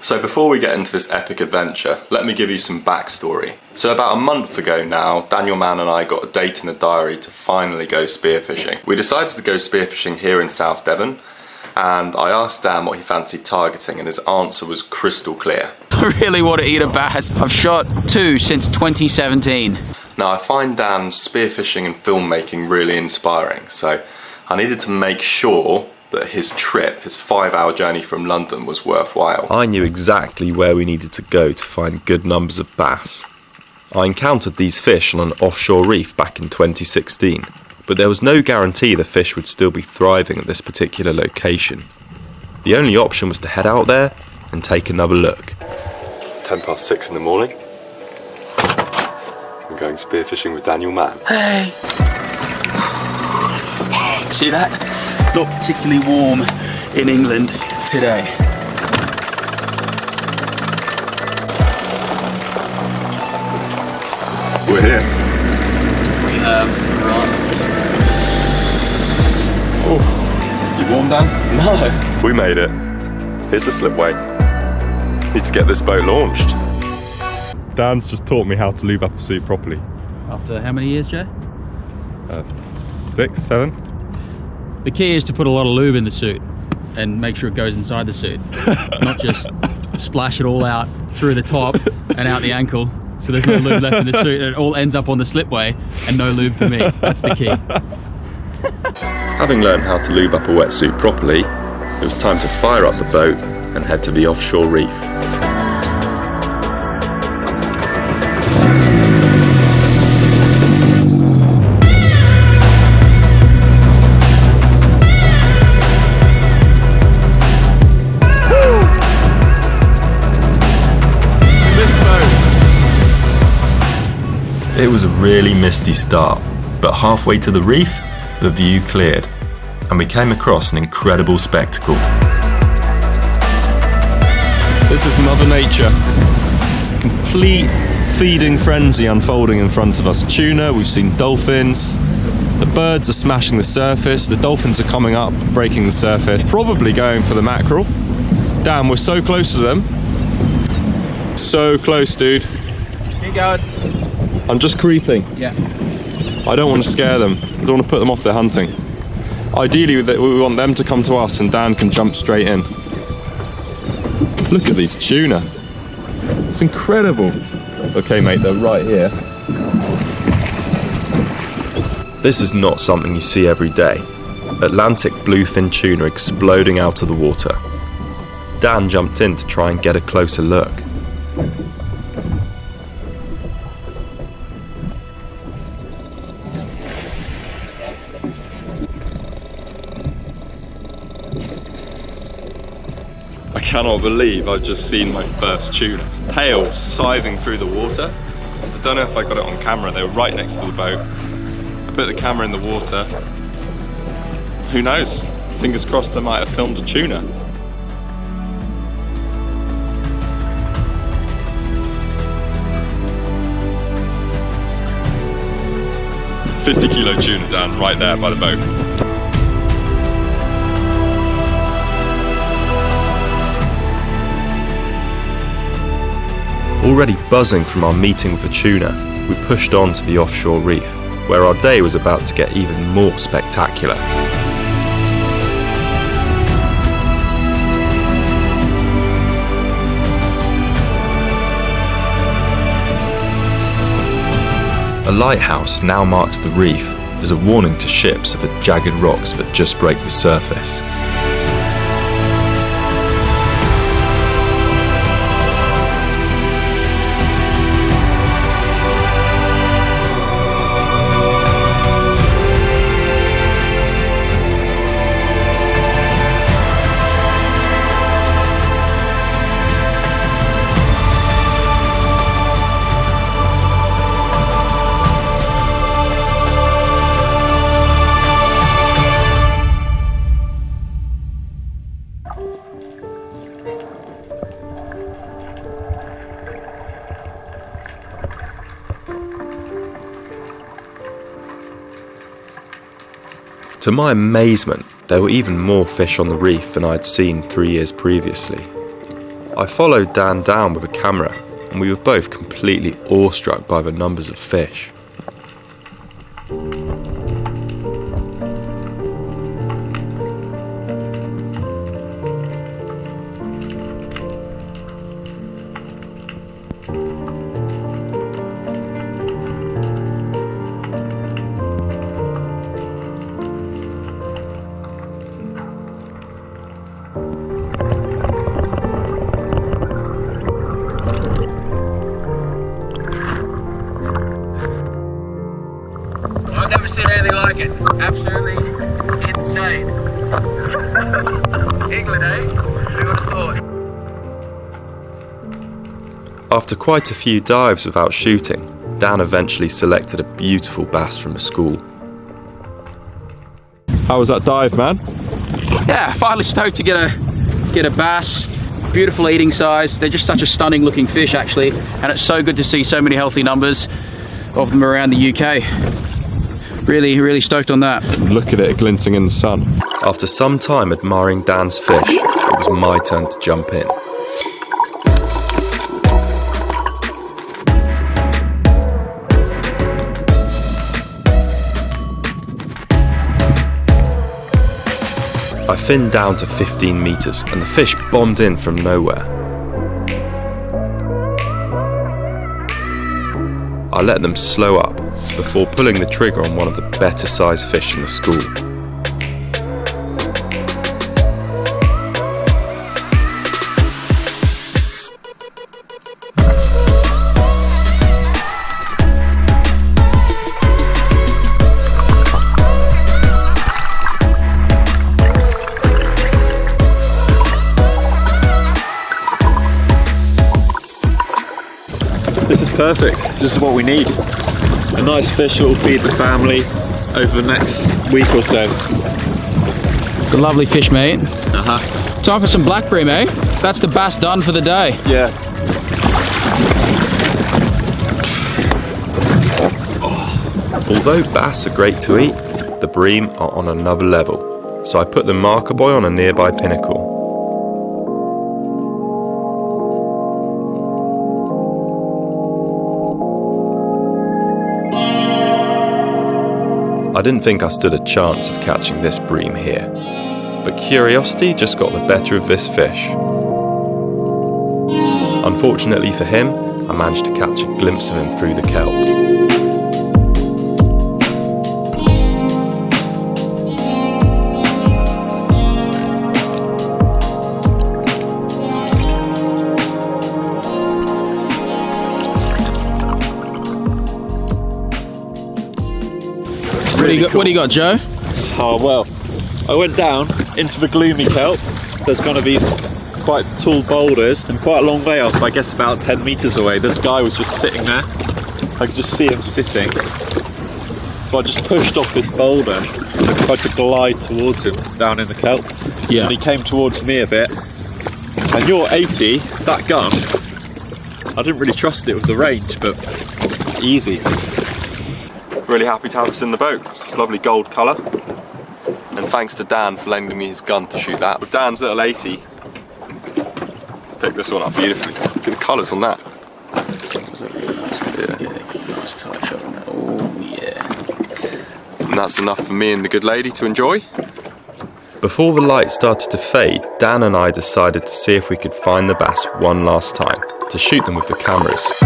So before we get into this epic adventure, let me give you some backstory. So about a month ago now, Daniel, Mann and I got a date in the diary to finally go spearfishing. We decided to go spearfishing here in South Devon, and I asked Dan what he fancied targeting, and his answer was crystal clear. I really want to eat a bass. I've shot 2 since 2017. Now I find Dan's spearfishing and filmmaking really inspiring, so I needed to make sure that his trip, his 5-hour journey from London, was worthwhile. I knew exactly where we needed to go to find good numbers of bass. I encountered these fish on an offshore reef back in 2016, but there was no guarantee the fish would still be thriving at this particular location. The only option was to head out there and take another look. It's 6:10 in the morning. I'm going spearfishing with Daniel, Mann. Hey! See that? Not particularly warm in England today. We're here. We have run. Oh, you warm, Dan? No. We made it. Here's the slipway. Need to get this boat launched. Dan's just taught me how to lube up a suit properly. After how many years, Joe? 6, 7. The key is to put a lot of lube in the suit and make sure it goes inside the suit. Not just splash it all out through the top and out the ankle, so there's no lube left in the suit and it all ends up on the slipway and no lube for me. That's the key. Having learned how to lube up a wetsuit properly, it was time to fire up the boat and head to the offshore reef. It was a really misty start, but halfway to the reef, the view cleared, and we came across an incredible spectacle. This is Mother Nature. Complete feeding frenzy unfolding in front of us. Tuna, we've seen dolphins. The birds are smashing the surface. The dolphins are coming up, breaking the surface. Probably going for the mackerel. Damn, we're so close to them. So close, dude. Keep going. I'm just creeping. Yeah. I don't want to scare them. I don't want to put them off their hunting. Ideally, we want them to come to us and Dan can jump straight in. Look at these tuna. It's incredible. Okay, mate, they're right here. This is not something you see every day. Atlantic bluefin tuna exploding out of the water. Dan jumped in to try and get a closer look. I cannot believe I've just seen my first tuna. Tail scything through the water. I don't know if I got it on camera, they were right next to the boat. I put the camera in the water. Who knows? Fingers crossed I might have filmed a tuna. $50-kilo tuna, Dan, right there by the boat. Already buzzing from our meeting with the tuna, we pushed on to the offshore reef, where our day was about to get even more spectacular. A lighthouse now marks the reef as a warning to ships of the jagged rocks that just break the surface. To my amazement, there were even more fish on the reef than I had seen 3 years previously. I followed Dan down with a camera, and we were both completely awestruck by the numbers of fish. I've never seen anything like it. Absolutely insane. England, eh? Who would have thought? After quite a few dives without shooting, Dan eventually selected a beautiful bass from the school. How was that dive, man? Yeah, finally stoked to get a bass. Beautiful eating size. They're just such a stunning looking fish, actually, and it's so good to see so many healthy numbers of them around the UK. Really stoked on that. Look at it glinting in the sun. After some time admiring Dan's fish, it was my turn to jump in. I thinned down to 15 metres and the fish bombed in from nowhere. I let them slow up before pulling the trigger on one of the better sized fish in the school. This is perfect. This is what we need. A nice fish that will feed the family over the next week or so. It's a lovely fish, mate. Time for some black bream, eh? That's the bass done for the day. Yeah. Although bass are great to eat, the bream are on another level, so I put the marker buoy on a nearby pinnacle. I didn't think I stood a chance of catching this bream here, but curiosity just got the better of this fish. Unfortunately for him, I managed to catch a glimpse of him through the kelp. What do you got, Joe? Oh well, I went down into the gloomy kelp. There's one of these quite tall boulders, and quite a long way off, I guess about 10 metres away, this guy was just sitting there. I could just see him sitting. So I just pushed off this boulder and tried to glide towards him down in the kelp. Yeah. And he came towards me a bit. And your 80, that gun, I didn't really trust it with the range, but easy. Really happy to have this in the boat. It's a lovely gold colour. And thanks to Dan for lending me his gun to shoot that. With Dan's little 80, picked this one up beautifully. Look at the colours on that. Yeah. Nice tight shot on that. Oh yeah. And that's enough for me and the good lady to enjoy. Before the light started to fade, Dan and I decided to see if we could find the bass one last time, to shoot them with the cameras.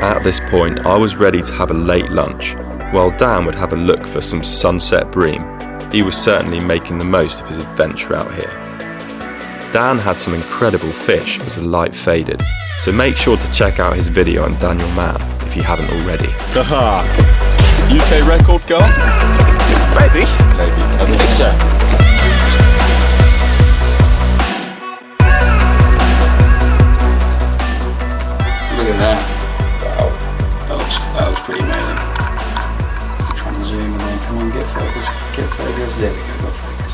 At this point, I was ready to have a late lunch, while Dan would have a look for some sunset bream. He was certainly making the most of his adventure out here. Dan had some incredible fish as the light faded, so make sure to check out his video on Mann if you haven't already. Haha! UK record, Carl? Maybe. Maybe. I think so. Look at that. Wow. That looks pretty amazing. I'm trying to zoom in there. Come on, get focus. Get focus. There we go, got focus.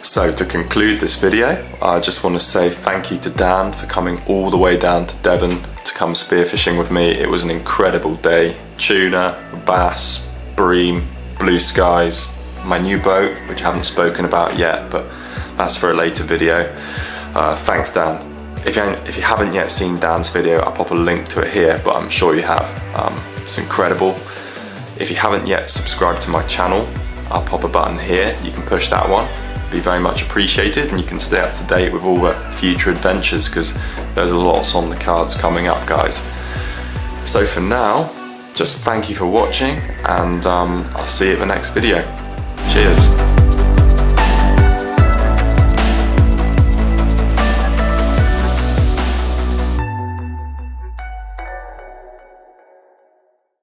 So to conclude this video, I just want to say thank you to Dan for coming all the way down to Devon to come spearfishing with me. It was an incredible day. Tuna, bass, bream, blue skies, my new boat, which I haven't spoken about yet, but that's for a later video. Thanks, Dan. If you haven't yet seen Dan's video, I'll pop a link to it here, but I'm sure you have. It's incredible. If you haven't yet subscribed to my channel, I'll pop a button here. You can push that one. Be very much appreciated, and you can stay up to date with all the future adventures, because there's lots on the cards coming up, guys. So for now, just thank you for watching, and I'll see you at the next video. Cheers.